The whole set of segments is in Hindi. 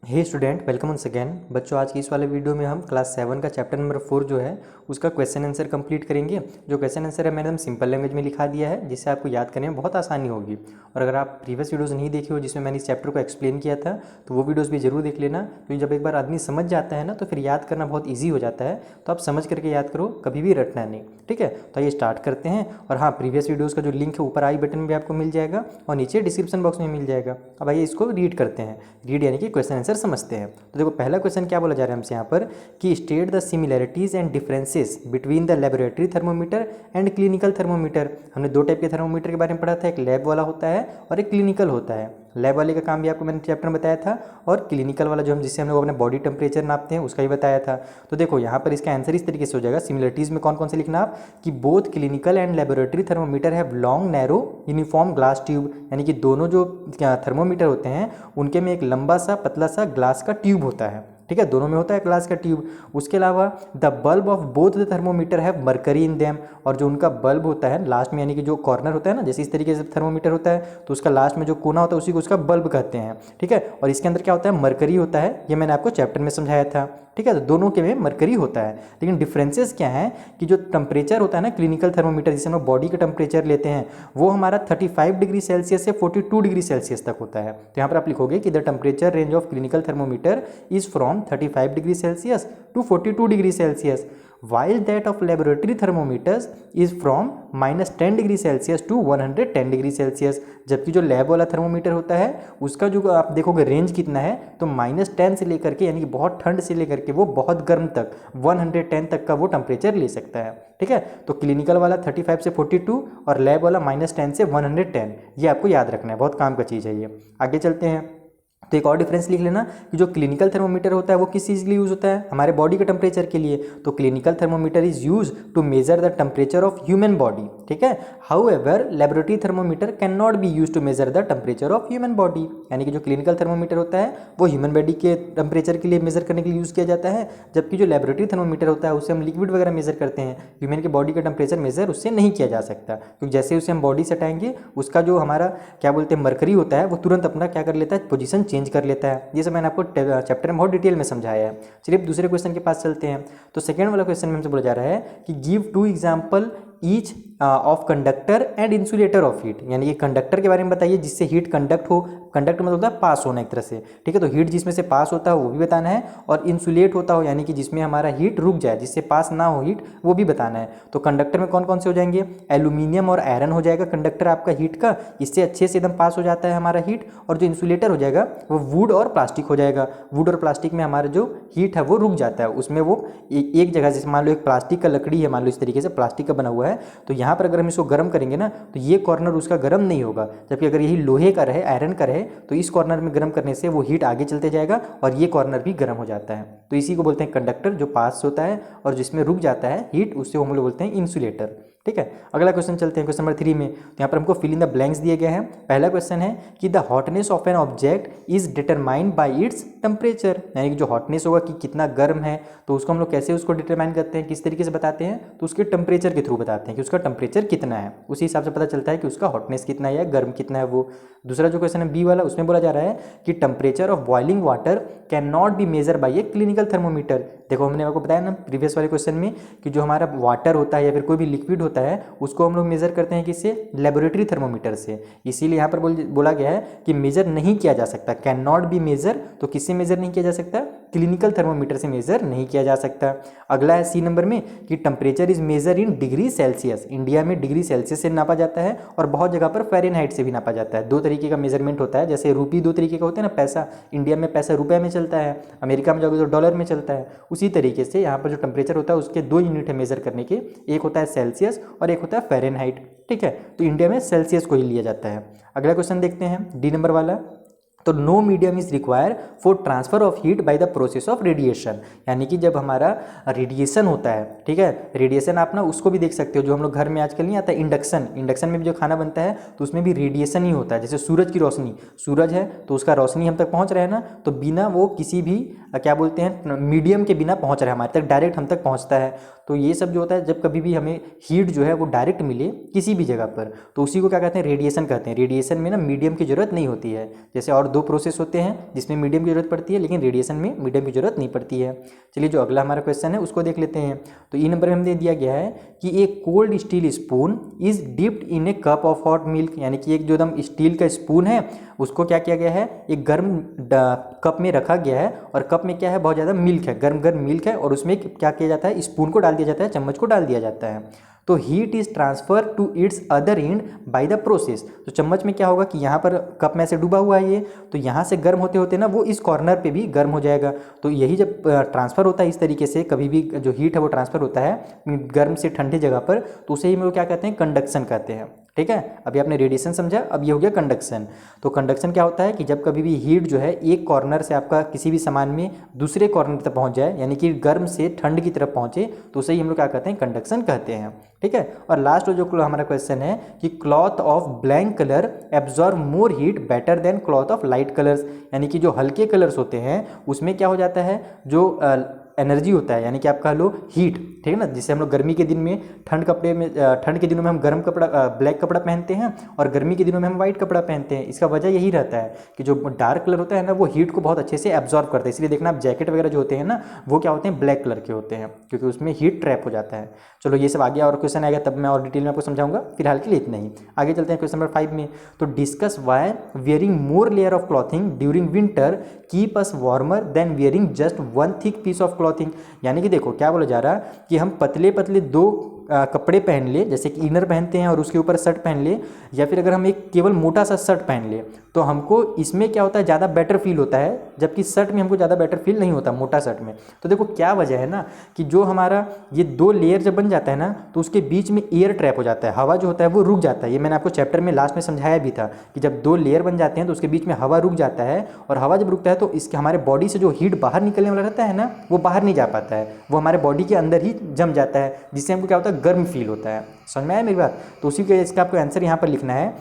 हे स्टूडेंट, वेलकम वंस अगेन। बच्चों, आज की इस वाले वीडियो में हम क्लास 7 का चैप्टर नंबर 4 जो है उसका क्वेश्चन आंसर कंप्लीट करेंगे। जो क्वेश्चन आंसर है मैंने एकदम सिंपल लैंग्वेज में लिखा दिया है, जिससे आपको याद करने में बहुत आसानी होगी। और अगर आप प्रीवियस वीडियोस नहीं देखे हो जिसमें मैंने इस चैप्टर को एक्सप्लेन किया था, तो वो वीडियोज़ भी जरूर देख लेना, क्योंकि जब एक बार आदमी समझ जाता है ना तो फिर याद करना बहुत ईजी हो जाता है। तो आप समझ करके याद करो, कभी भी रटना नहीं। ठीक है, तो ये स्टार्ट करते हैं। और हाँ, प्रीवियस वीडियोज़ का जो लिंक है ऊपर आई बटन में भी आपको मिल जाएगा और नीचे डिस्क्रिप्शन बॉक्स में मिल जाएगा। अब आइए इसको रीड करते हैं। रीड यानी कि क्वेश्चन आंसर समझते हैं। तो देखो, पहला क्वेश्चन क्या बोला जा रहा है हमसे यहाँ पर कि state the similarities and differences between the laboratory thermometer and clinical thermometer. हमने दो टाइप के थर्मोमीटर के बारे में पढ़ा था, एक लैब वाला होता है और एक क्लिनिकल होता है। लैब वाले का काम भी आपको मैंने चैप्टर में बताया था, और क्लिनिकल वाला जो हम जिससे हम लोग अपने बॉडी टेम्परेचर नापते हैं उसका ही बताया था। तो देखो यहाँ पर इसका आंसर इस तरीके से हो जाएगा। सिमिलरिटीज़ में कौन कौन से लिखना आप कि both clinical and laboratory thermometer have long narrow uniform glass tube, यानी कि दोनों जो थर्मोमीटर होते हैं उनके में एक लंबा सा पतला सा ग्लास का ट्यूब होता है। ठीक है, दोनों में होता है ग्लास का ट्यूब। उसके अलावा the bulb of both the thermometer have mercury in them, और जो उनका बल्ब होता है लास्ट में, यानी कि जो कॉर्नर होता है ना, जैसे इस तरीके से थर्मोमीटर होता है तो उसका लास्ट में जो कोना होता है उसी को उसका बल्ब कहते हैं। ठीक है, और इसके अंदर क्या होता है, मरकरी होता है। ये मैंने आपको चैप्टर में समझाया था। ठीक है, तो दोनों के में मरकरी होता है। लेकिन डिफरेंसेस क्या है कि जो टेम्परेचर होता है ना क्लिनिकल थर्मोमीटर, जिसे हम बॉडी का टेम्परेचर लेते हैं, वो हमारा 35 डिग्री सेल्सियस से 42 डिग्री सेल्सियस तक होता है। तो यहाँ पर आप लिखोगे कि the temperature range of clinical thermometer is from 35 degree Celsius to 42 degree Celsius, while that of laboratory thermometers is from -10 degree Celsius to 110 degree Celsius. जबकि जो लैब वाला थर्मोमीटर होता है उसका जो आप देखोगे रेंज कितना है, तो -10 से लेकर के, यानी कि बहुत ठंड से लेकर के वो बहुत गर्म तक 110 तक का वो टेम्परेचर ले सकता है। ठीक है, तो क्लिनिकल वाला 35 से 42 और लैब वाला -10 से 110, ये आपको याद रखना है, बहुत काम का चीज़ है ये। आगे चलते हैं। तो एक और डिफरेंस लिख लेना कि जो क्लिनिकल थर्मोमीटर होता है वो किस चीज़ के लिए यूज़ होता है, हमारे बॉडी के टेम्परेचर के लिए। तो clinical thermometer is use to measure the temperature of human body. ठीक है, however laboratory thermometer can not be use to measure the temperature of human body, यानी कि जो क्लिनिकल थर्मोमीटर होता है वो ह्यूमन बॉडी के टेम्परेचर के लिए मेजर करने के लिए यूज़ किया जाता है। जबकि जो लेबोरेटरी थर्मोमीटर होता है उससे हम लिक्विड वगैरह मेजर करते हैं, ह्यूमन के बॉडी का टेम्परेचर मेजर उससे नहीं किया जा सकता, क्योंकि जैसे उसे हम बॉडी से हटाएंगे उसका जो हमारा क्या बोलते हैं मरकरी होता है वो तुरंत अपना क्या कर लेता है, पोजीशन चेंज कर लेता है। ये सब मैंने आपको चैप्टर में बहुत डिटेल में समझाया है। चलिए अब दूसरे क्वेश्चन के पास चलते हैं। तो सेकेंड वाला क्वेश्चन में हमसे बोला जा रहा है कि give 2 example each of conductor and insulator of heat, यानी कि कंडक्टर के बारे में बताइए जिससे हीट कंडक्ट हो। कंडक्ट मतलब होता है पास होना एक तरह से। ठीक है, तो हीट जिसमें से पास होता है वो भी बताना है, और इंसुलेट होता हो यानी कि जिसमें हमारा हीट रुक जाए, जिससे पास ना हो हीट, वो भी बताना है। तो कंडक्टर में कौन कौन से हो जाएंगे, एल्यूमिनियम और आयरन हो जाएगा कंडक्टर आपका हीट का, इससे अच्छे से एकदम पास हो जाता है हमारा हीट। और जो इंसुलेटर हो जाएगा वो वुड और प्लास्टिक हो जाएगा। वुड और प्लास्टिक में हमारा जो हीट है वो रुक जाता है, उसमें वो एक जगह, जैसे मान लो एक प्लास्टिक का लकड़ी है, मान लो इस तरीके से प्लास्टिक का बना हुआ है, तो यहाँ पर अगर हम इसको गर्म करेंगे ना तो ये कॉर्नर उसका गर्म नहीं होगा। जबकि अगर यही लोहे का रहे, आयरन का रहे, तो इस कॉर्नर में गर्म करने से वो हीट आगे चलते जाएगा और ये कॉर्नर भी गर्म हो जाता है। तो इसी को बोलते हैं कंडक्टर, जो पास होता है और जिसमें रुक जाता है हीट, उससे हम लोग बोलते हैं इंसुलेटर। ठीक है, अगला क्वेश्चन चलते हैं, क्वेश्चन नंबर 3 में। तो यहाँ पर हमको फिल इन द ब्लैंक्स दिए गए हैं। पहला क्वेश्चन है कि the hotness of an object is determined by its temperature, यानी कि जो हॉटनेस होगा कि कितना गर्म है, तो उसको हम लोग कैसे उसको डिटरमाइन करते हैं, किस तरीके से बताते हैं, तो उसके टेम्परेचर के थ्रू बताते हैं कि उसका टेम्परेचर कितना है, उसी हिसाब से पता चलता है कि उसका हॉटनेस कितना है या गर्म कितना है वो। दूसरा जो क्वेश्चन है बी वाला, उसमें बोला जा रहा है कि temperature of boiling water can not B measure by a clinical thermometer. देखो, हमने आपको बताया ना प्रीवियस वाले क्वेश्चन में कि जो हमारा वाटर होता है या फिर कोई भी लिक्विड होता है उसको हम लोग मेजर करते हैं किससे, लेबोरेटरी थर्मोमीटर से। इसीलिए यहाँ पर बोला गया है कि मेजर नहीं किया जा सकता, कैन नॉट बी मेजर, तो किससे मेजर नहीं किया जा सकता, क्लिनिकल थर्मोमीटर से मेजर नहीं किया जा सकता। अगला है सी नंबर में कि temperature is measure in degree Celsius. India में डिग्री सेल्सियस से नापा जाता है और बहुत जगह पर फ़ारेनहाइट से भी नापा जाता है। दो तरीके का मेजरमेंट होता है, जैसे रूपी दो तरीके का होता है ना, पैसा, इंडिया में पैसा रुपये में चलता है, अमेरिका में जाओगे तो डॉलर में चलता है। उसी तरीके से यहाँ पर जो टेम्परेचर होता है उसके 2 यूनिट है मेजर करने के, एक होता है सेल्सियस और एक होता है फ़ारेनहाइट। ठीक है, तो इंडिया में सेल्सियस को ही लिया जाता है। अगला क्वेश्चन देखते हैं डी नंबर वाला। तो no medium is require for transfer of heat by the process of radiation, यानी कि जब हमारा रेडिएशन होता है, ठीक है, रेडिएशन आप ना उसको भी देख सकते हो, जो हम लोग घर में आजकल नहीं आता इंडक्शन, इंडक्शन में भी जो खाना बनता है तो उसमें भी रेडिएशन ही होता है। जैसे सूरज की रोशनी, सूरज है तो उसका रोशनी हम तक पहुंच रहा है ना, तो बिना वो किसी भी क्या बोलते हैं मीडियम के बिना पहुंच रहा है हमारे तक, डायरेक्ट हम तक पहुंचता है। तो ये सब जो होता है, जब कभी भी हमें हीट जो है वो डायरेक्ट मिले किसी भी जगह पर, तो उसी को क्या कहते हैं, रेडिएशन कहते हैं। रेडिएशन में ना मीडियम की जरूरत नहीं होती है। जैसे और दो प्रोसेस होते हैं जिसमें मीडियम की जरूरत पड़ती है, लेकिन रेडिएशन में मीडियम की जरूरत नहीं पड़ती है। चलिए जो अगला हमारा क्वेश्चन है उसको देख लेते हैं। तो ई नंबर में हमने दिया गया है कि एक cold steel spoon is dipped in A cup of hot milk, यानी कि एक जो एकदम स्टील का स्पून है उसको क्या किया गया है, एक गर्म कप में रखा गया है, और कप में क्या है, बहुत ज़्यादा मिल्क है, गर्म गर्म मिल्क है, और उसमें क्या किया जाता है, स्पून को डाल दिया जाता है, चम्मच को डाल दिया जाता है। तो heat is transfer to its other end by the process. तो चम्मच में क्या होगा कि यहाँ पर कप में से डूबा हुआ है ये, तो यहाँ से गर्म होते होते ना वो इस कॉर्नर पे भी गर्म हो जाएगा। तो यही जब ट्रांसफ़र होता है इस तरीके से, कभी भी जो हीट है वो ट्रांसफ़र होता है गर्म से ठंडे जगह पर, तो उसे ही हम लोग क्या कहते हैं, कंडक्शन कहते हैं। ठीक है, अभी आपने रेडिएशन समझा, अब ये हो गया कंडक्शन। तो कंडक्शन क्या होता है कि जब कभी भी हीट जो है एक कॉर्नर से आपका किसी भी सामान में दूसरे कॉर्नर तक पहुंच जाए, यानी कि गर्म से ठंड की तरफ पहुंचे, तो उसे ही हम लोग क्या कहते हैं, कंडक्शन कहते हैं। ठीक है, और लास्ट जो हमारा क्वेश्चन है कि cloth of blank colour absorb more heat better than cloth of light colours, यानी कि जो हल्के कलर्स होते हैं उसमें क्या हो जाता है, जो एनर्जी होता है, यानी कि आप कह लो हीट, ठीक है ना, जिससे हम लोग गर्मी के दिन में ठंड के दिनों में हम गर्म कपड़ा ब्लैक कपड़ा पहनते हैं, और गर्मी के दिनों में हम वाइट कपड़ा पहनते हैं। इसका वजह यही रहता है कि जो डार्क कलर होता है ना वो हीट को बहुत अच्छे से एब्जॉर्ब करता है। इसलिए देखना आप जैकेट वगैरह जो होते हैं ना वो क्या होते हैं, ब्लैक कलर के होते हैं, क्योंकि उसमें हीट ट्रैप हो जाता है। चलो ये सब आगे और क्वेश्चन आएगा तब मैं और डिटेल में आपको समझाऊंगा, फिलहाल के लिए इतना ही। आगे चलते हैं क्वेश्चन नंबर 5 में। तो discuss why wearing more layer of clothing during winter keep us warmer than wearing just one thick piece of clothing, यानी कि देखो क्या बोला जा रहा है कि हम पतले पतले दो कपड़े पहन ले, जैसे कि इनर पहनते हैं और उसके ऊपर शर्ट पहन ले, या फिर अगर हम एक केवल मोटा सा शर्ट पहन ले, तो हमको इसमें क्या होता है, ज़्यादा बेटर फील होता है, जबकि शर्ट में हमको ज़्यादा बेटर फील नहीं होता, मोटा शर्ट में। तो देखो क्या वजह है ना कि जो हमारा ये दो लेयर जब बन जाता है ना, तो उसके बीच में एयर ट्रैप हो जाता है, हवा जो होता है वो रुक जाता है। ये मैंने आपको चैप्टर में लास्ट में समझाया भी था कि जब दो लेयर बन जाते हैं तो उसके बीच में हवा रुक जाता है, और हवा जब रुकता है तो इसके हमारे बॉडी से जो हीट बाहर निकलने वाला रहता है ना वो बाहर नहीं जा पाता है, वो हमारे बॉडी के अंदर ही जम जाता है, जिससे हमको क्या होता है, गर्म फील होता है। समझ में आया मेरी बात? तो उसी के इसका आपको आंसर यहाँ पर लिखना है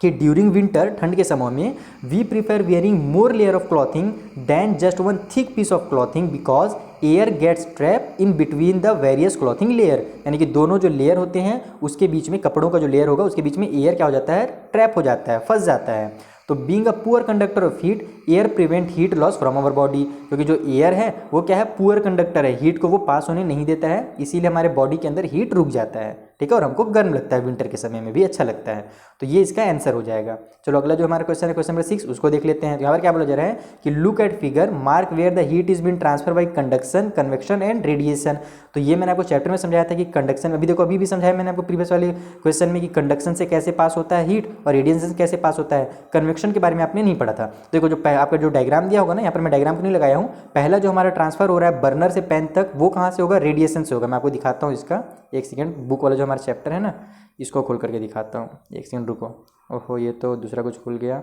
कि ड्यूरिंग विंटर, ठंड के समय में, we prefer wearing more layer of clothing than just one thick piece of clothing because air gets trap in between the various clothing layer, यानी कि दोनों जो लेयर होते हैं उसके बीच में, कपड़ों का जो लेयर होगा उसके बीच में एयर क्या हो जाता है, ट्रैप हो जाता है, फंस जाता है। तो being a poor conductor of heat, air prevent heat loss from our body, क्योंकि जो एयर है वो क्या है, पुअर कंडक्टर है, हीट को वो पास होने नहीं देता है, इसीलिए हमारे बॉडी के अंदर हीट रुक जाता है। ठीक है, और हमको गर्म लगता है, विंटर के समय में भी अच्छा लगता है। तो ये इसका आंसर हो जाएगा। चलो अगला जो हमारा क्वेश्चन है, क्वेश्चन नंबर 6, उसको देख लेते हैं। यहाँ पर क्या बोला जा रहा है कि look at figure, mark where the heat is been transfer by conduction, convection and radiation. तो ये मैंने आपको चैप्टर में समझाया था कि कंडक्शन, अभी देखो अभी भी समझाया मैंने आपको प्रीवियस वाले क्वेश्चन में कि कंडक्शन से कैसे पास होता है हीट और रेडिएशन से कैसे पास होता है। कन्वेक्शन के बारे में आपने नहीं पढ़ा था। देखो जो आपका जो डायग्राम दिया होगा ना, यहाँ पर मैं डायग्राम को नहीं लगाया हूँ, पहला जो हमारा ट्रांसफर हो रहा है बर्नर से पेन तक, वो कहाँ से होगा, रेडिएशन से होगा। मैं आपको दिखाता हूँ इसका, एक सेकेंड, बुक वाला जो हमारा चैप्टर है ना इसको खोल करके दिखाता हूँ, एक सेकेंड रुको। ओहो ये तो दूसरा कुछ खुल गया,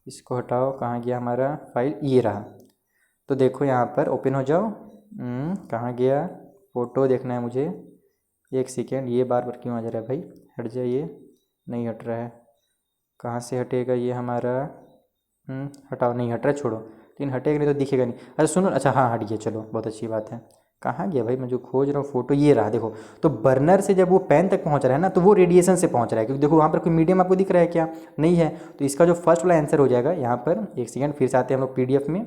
इसको हटाओ, कहाँ गया हमारा फाइल, ये रहा। तो देखो यहाँ पर ओपन हो जाओ, कहाँ गया, फ़ोटो देखना है मुझे, एक सेकेंड, ये बार बार क्यों आ जा रहा है भाई, हट जाइए, नहीं हट रहा है, कहाँ से हटेगा ये हमारा, हटाओ, नहीं हट रहा, छोड़ो, लेकिन हटेगा नहीं तो दिखेगा नहीं। अच्छा सुनो, अच्छा हाँ हट गया, चलो बहुत अच्छी बात है। कहाँ गया भाई, मैं जो खोज रहा हूँ फोटो, ये रहा। देखो तो बर्नर से जब वो पेन तक पहुँच रहा है ना, तो वो रेडिएशन से पहुँच रहा है, क्योंकि देखो वहाँ पर कोई मीडियम आपको दिख रहा है क्या, नहीं है। तो इसका जो फर्स्ट वाला आंसर हो जाएगा यहाँ पर, एक सेकेंड फिर से आते हैं हम लोग PDF में।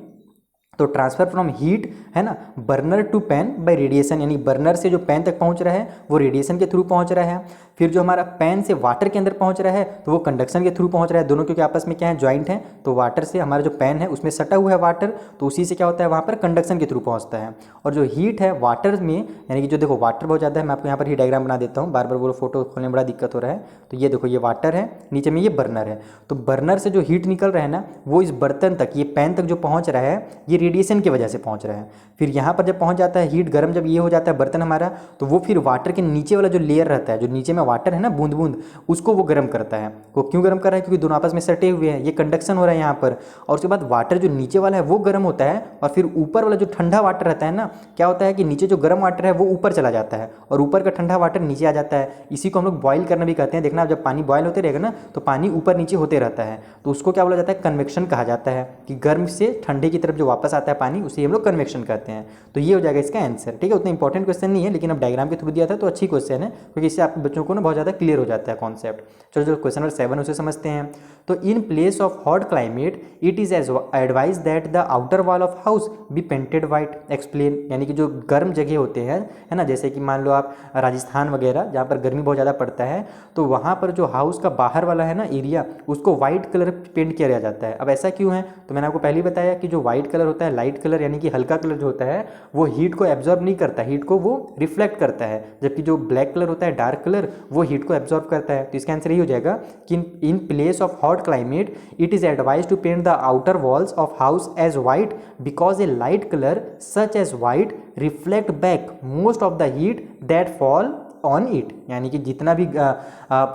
तो ट्रांसफर फ्रॉम हीट है ना, burner to pan by radiation, यानी बर्नर से जो पेन तक पहुंच रहा है वो रेडिएशन के थ्रू पहुंच रहा है। फिर जो हमारा पेन से वाटर के अंदर पहुंच रहा है तो वो कंडक्शन के थ्रू पहुंच रहा है, दोनों क्योंकि आपस में क्या है, ज्वाइंट है। तो वाटर से हमारा जो पेन है उसमें सटा हुआ है वाटर, तो उसी से क्या होता है, वहाँ पर कंडक्शन के थ्रू पहुँचता है। और जो हीट है वाटर में, यानी कि जो देखो वाटर बहुत ज़्यादा है, मैं आपको यहाँ पर ही डायग्राम बना देता हूँ, बार बार वो फोटो खोलने में बड़ा दिक्कत हो रहा है। तो ये देखो ये वाटर है, नीचे में ये बर्नर है। तो बर्नर से जो हीट निकल रहा है ना, वो इस बर्तन तक, ये पेन तक जो पहुँच रहा है, ये रेडिएशन की वजह से पहुँच रहा है। फिर यहाँ पर जब पहुँच जाता है हीट, गर्म जब ये हो जाता है बर्तन हमारा, तो वो फिर वाटर के नीचे वाला जो लेयर रहता है, जो नीचे में वाटर है ना, बूंद बूंद, उसको वो गर्म करता है। वो क्यों गर्म कर रहा है, क्योंकि दोनों आपस में सटे हुए हैं, ये कंडक्शन हो रहा है यहाँ पर। और उसके बाद वाटर जो नीचे वाला है वो गर्म होता है, और फिर ऊपर वाला जो ठंडा वाटर रहता है ना, क्या होता है कि नीचे जो गर्म वाटर है वो ऊपर चला जाता है, और ऊपर का ठंडा वाटर नीचे आ जाता है। इसी को हम लोग बॉयल करना भी कहते हैं। देखना जब पानी बॉयल होते रहेगा ना, तो पानी ऊपर नीचे होते रहता है, तो उसको क्या बोला जाता है, कन्वेक्शन कहा जाता है, कि गर्म से ठंडे की तरफ जो वापस आता है पानी, उसे हम लोग कन्वेक्शन कहते हैं। तो ये हो जाएगा इसका आंसर। ठीक है, उतना इंपॉर्टेंट क्वेश्चन नहीं है, लेकिन अब डायग्राम के थ्रू दिया था तो अच्छी क्वेश्चन है, क्योंकि इससे आप बच्चों को ना बहुत ज़्यादा क्लियर हो जाता है कॉन्सेप्ट। चलो जो क्वेश्चन नंबर 7 उसे समझते हैं। तो इन place of hot climate it is advise that the outer wall of house be painted white. Explain, यानी कि जो गर्म जगह होते हैं, है ना, जैसे कि मान लो आप राजस्थान वगैरह जहाँ पर गर्मी बहुत ज़्यादा पड़ता है, तो वहाँ पर जो हाउस का बाहर वाला है ना एरिया, उसको वाइट कलर पेंट किया जाता है। अब ऐसा क्यों है? तो मैंने आपको पहले ही बताया कि जो वाइट कलर होता है, लाइट कलर यानी कि हल्का कलर जो होता है, वो हीट को एब्जॉर्ब नहीं करता, हीट को वो रिफ्लेक्ट करता है, जबकि जो ब्लैक कलर होता है, डार्क कलर, वो हीट को एब्जॉर्ब करता है। तो इसका आंसर यही हो जाएगा कि in place of hot climate it is advise to paint the outer walls of house as white because a light colour such as white reflect back most of the heat that fall on it. यानी कि जितना भी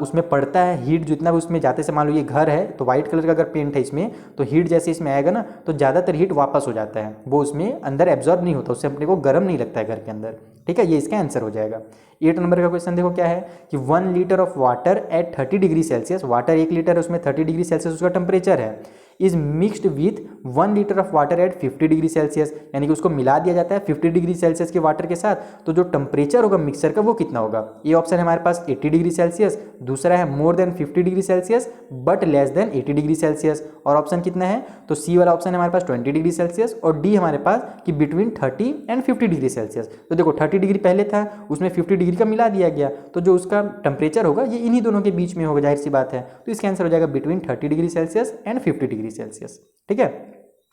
उसमें पड़ता है हीट, जितना भी उसमें जाते से, मान लो ये घर है तो वाइट कलर का अगर पेंट है इसमें, तो हीट जैसे इसमें आएगा ना, तो ज़्यादातर हीट वापस हो जाता है, वो उसमें अंदर एब्जॉर्ब नहीं होता, उससे अपने को गर्म नहीं लगता है घर के अंदर। ठीक है, ये इसका आंसर हो जाएगा। 8 नंबर का क्वेश्चन देखो क्या है कि 1 litre of water at 30 degree Celsius, water 1 litre है, उसमें 30 डिग्री सेल्सियस उसका टेम्परेचर है, is mixed with 1 litre of water at 50 degree Celsius, यानी कि उसको मिला दिया जाता है 50 डिग्री सेल्सियस के वाटर के साथ, तो जो टेम्परेचर होगा मिक्सर का वो कितना होगा? ये ऑप्शन है हमारे पास 80 डिग्री सेल्सियस, दूसरा है more than 50 degree Celsius but less than 80 degree Celsius, और ऑप्शन कितना है? तो सी वाला ऑप्शन है हमारे पास 20 डिग्री सेल्सियस, और डी हमारे पास कि बिटवीन 30 एंड 50 डिग्री सेल्सियस। तो देखो 30 डिग्री पहले था, उसमें 50 डिग्री का मिला दिया गया, तो जो उसका टेम्परेचर होगा ये इन्हीं दोनों के बीच में होगा, जाहिर सी बात है। तो इसका आंसर हो जाएगा between 30 degree Celsius and 50 degree Celsius. ठीक है,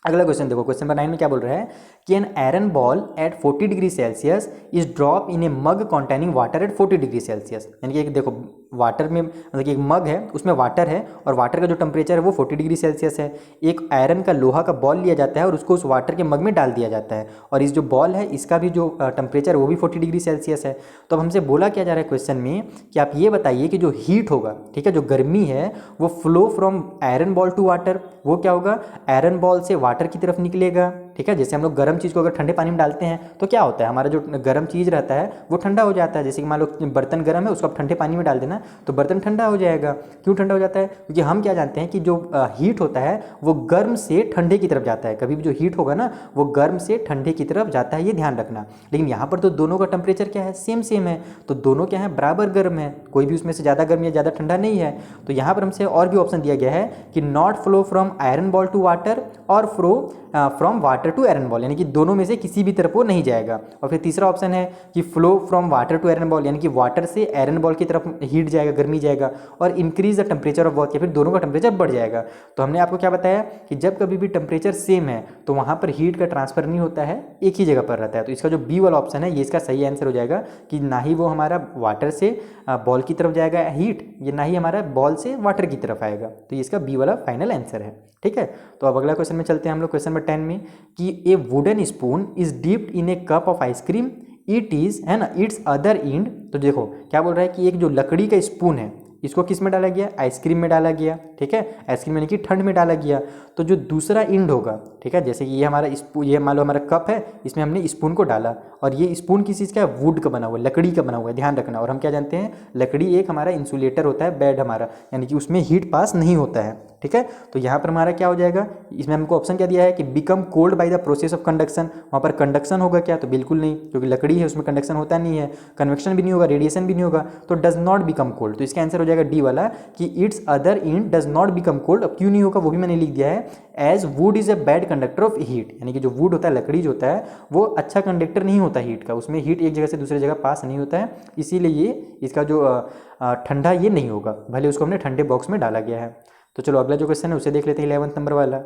अगला क्वेश्चन देखो, क्वेश्चन नंबर 9 में क्या बोल रहा है कि an iron ball at 40 degree Celsius is drop in a mug containing water at 40 degree Celsius. यानी कि एक देखो वाटर में, मतलब कि एक मग है उसमें वाटर है, और वाटर का जो टेम्परेचर है वो 40 डिग्री सेल्सियस है। एक आयरन का लोहा का बॉल लिया जाता है और उसको उस वाटर के मग में डाल दिया जाता है, और इस जो बॉल है इसका भी जो टेम्परेचर है वो भी 40 डिग्री सेल्सियस है। तो अब हमसे बोला क्या जा रहा है क्वेश्चन में कि आप ये बताइए कि जो हीट होगा, ठीक है, जो गर्मी है वो flow from iron ball to water, वो क्या होगा? आयरन बॉल से वाटर की तरफ निकलेगा। ठीक है, जैसे हम लोग गर्म चीज़ को अगर ठंडे पानी में डालते हैं तो क्या होता है, हमारा जो गर्म चीज़ रहता है वो ठंडा हो जाता है। जैसे कि मान लो बर्तन गर्म है, उसको आप ठंडे पानी में डाल देना तो बर्तन ठंडा हो जाएगा। क्यों ठंडा हो जाता है? क्योंकि हम क्या जानते हैं कि जो हीट होता है वो गर्म से ठंडे की तरफ जाता है। कभी भी जो हीट होगा ना वो गर्म से ठंडे की तरफ जाता है, ये ध्यान रखना। लेकिन यहाँ पर तो दोनों का टेम्परेचर क्या है? सेम है, तो दोनों क्या है? बराबर गर्म है, कोई भी उसमें से ज़्यादा गर्म या ज़्यादा ठंडा नहीं है। तो यहाँ पर हमसे और भी ऑप्शन दिया गया है कि not flow from iron ball to water और flow from water to iron ball, यानी कि दोनों में से किसी भी तरफ वो नहीं जाएगा। और फिर तीसरा ऑप्शन है कि flow from water to iron ball, यानी कि वाटर से आयरन बॉल की तरफ हीट जाएगा, गर्मी जाएगा, और increase the temperature of both, या फिर दोनों का टेम्परेचर बढ़ जाएगा। तो हमने आपको क्या बताया कि जब कभी भी टेम्परेचर सेम है तो वहाँ पर हीट का ट्रांसफर नहीं होता है, एक ही जगह पर रहता है। तो इसका जो बी वाला ऑप्शन है ये इसका सही आंसर हो जाएगा कि ना ही वो हमारा वाटर से बॉल की तरफ जाएगा हीट, ये ना ही हमारा बॉल से वाटर की तरफ आएगा। तो ये इसका बी वाला फाइनल आंसर है। ठीक है, तो अब अगला क्वेश्चन में चलते हैं हम लोग, क्वेश्चन नंबर 10 में कि ए wooden spoon is dipped in A cup of ice cream, it is, है ना, इट्स अदर इंड। तो देखो क्या बोल रहा है कि एक जो लकड़ी का स्पून है इसको किस में डाला गया? आइसक्रीम में डाला गया। ठीक है, आइसक्रीम यानी कि ठंड में डाला गया। तो जो दूसरा इंड होगा, ठीक है, जैसे कि ये हमारा स्पून, ये मान लो हमारा कप है, इसमें हमने स्पून को डाला, और ये स्पून किस चीज़ का है? वुड का बना हुआ है, लकड़ी का बना हुआ है, ध्यान रखना। और हम क्या जानते हैं, लकड़ी एक हमारा इंसुलेटर होता है, बेड हमारा, यानी कि उसमें हीट पास नहीं होता है। ठीक है, तो यहाँ पर हमारा क्या हो जाएगा, इसमें हमको ऑप्शन क्या दिया है कि become cold bye the process of conduction. वहाँ पर कंडक्शन होगा क्या? तो बिल्कुल नहीं, क्योंकि लकड़ी है उसमें कंडक्शन होता नहीं है, कन्वेक्शन भी नहीं होगा, रेडिएशन भी नहीं होगा, तो डज नॉट बिकम कोल्ड। तो इसका आंसर हो जाएगा डी वाला कि its other end does not become cold. अब क्यों नहीं होगा वो भी मैंने लिख दिया है, as wood is a bad conductor of heat, यानी कि जो वुड होता है, लकड़ी जो होता है, वो अच्छा कंडक्टर नहीं होता हीट का, उसमें हीट एक जगह से दूसरी जगह पास नहीं होता है, इसीलिए ये इसका जो ठंडा ये नहीं होगा, भले उसको हमने ठंडे बॉक्स में डाला गया है। तो चलो अगला जो क्वेश्चन है उसे देख लेते हैं, 11 नंबर वाला।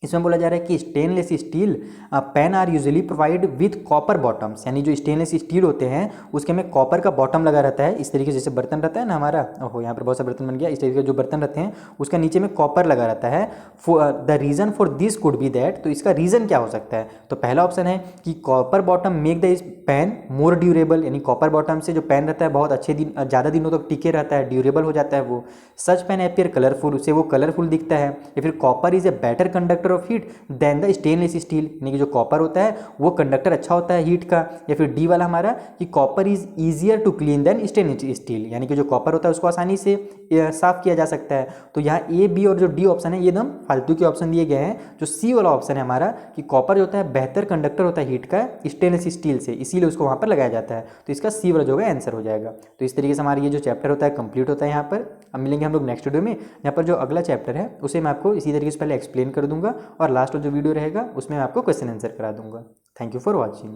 इसमें बोला जा रहा है कि stainless steel pan are usually provide with copper bottoms, यानी जो स्टेनलेस स्टील होते हैं उसके में कॉपर का बॉटम लगा रहता है। इस तरीके से जैसे बर्तन रहता है ना हमारा, ओहो यहाँ पर बहुत सा बर्तन बन गया, इस तरीके के जो बर्तन रहते हैं उसका नीचे में कॉपर लगा रहता है। The reason for this could be that, तो इसका रीज़न क्या हो सकता है? तो पहला ऑप्शन है कि copper bottom make the pan more durable, यानी कॉपर बॉटम से जो पेन रहता है बहुत अच्छे दिन, ज़्यादा दिनों तक टिके रहता है, ड्यूरेबल हो जाता है वो। सच पेन अपीयर कलरफुल, उससे वो कलरफुल दिखता है। या फिर copper is a better conductor of heat than the stainless steel, यानी कि जो कॉपर होता है वो कंडक्टर अच्छा होता है हीट का। या फिर डी वाला हमारा कि copper is easier to clean than stainless steel, यानी कि जो कॉपर होता है उसको आसानी से साफ किया जा सकता है। तो यहाँ ए बी और जो डी ऑप्शन है ये एकदम फालतू के ऑप्शन दिए गए हैं। जो सी वाला ऑप्शन है हमारा कि कॉपर जो होता है बेहतर कंडक्टर होता है हीट का स्टेनलेस स्टील से, इसीलिए उसको वहाँ पर लगाया जाता है। तो इसका सी वाला जो है आंसर हो जाएगा। तो इस तरीके से हमारा ये जो चैप्टर होता है कंप्लीट होता है यहाँ पर। अब मिलेंगे हम लोग नेक्स्ट वीडियो में, यहाँ पर जो अगला चैप्टर है उसे मैं आपको इसी तरीके से पहले एक्सप्लेन कर दूंगा और लास्ट जो वीडियो रहेगा उसमें मैं आपको क्वेश्चन आंसर करा दूंगा। Thank you for watching.